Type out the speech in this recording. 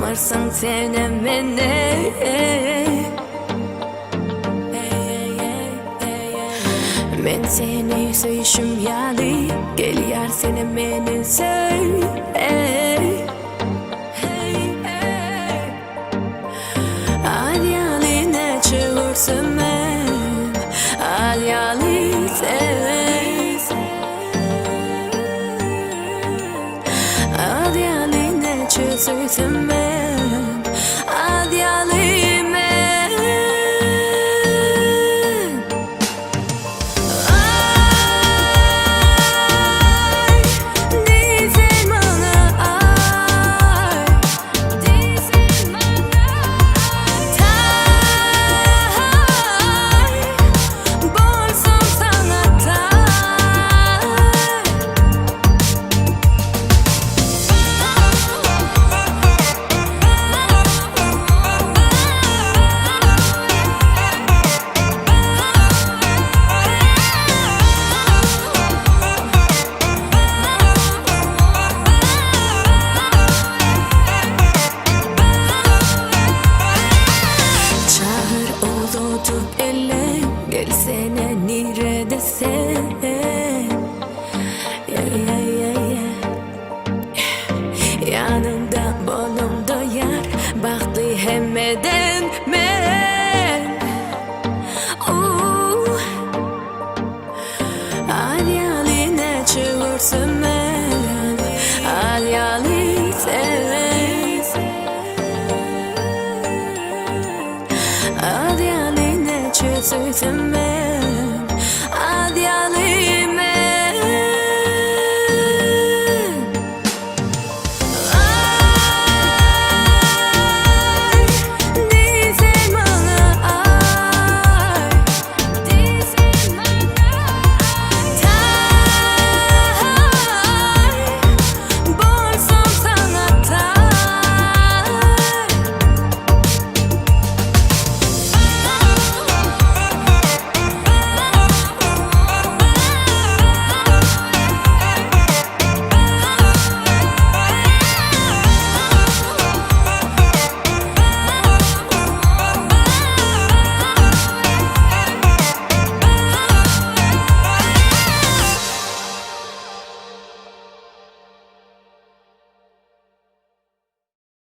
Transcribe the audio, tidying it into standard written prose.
Varsan sevne mene. Men seni söyüşüm yali. Gel yar seni meni söy. Al yali ne çığırsın men. Al yali sev. Al yali ne çığırsın men. Al yali men. Gelsene neredesin? Yanımda bolumda yar. Baktı hemmeden men. Al yali ne çığırsın men. Al yali sev. Al yali ne çığırsın men.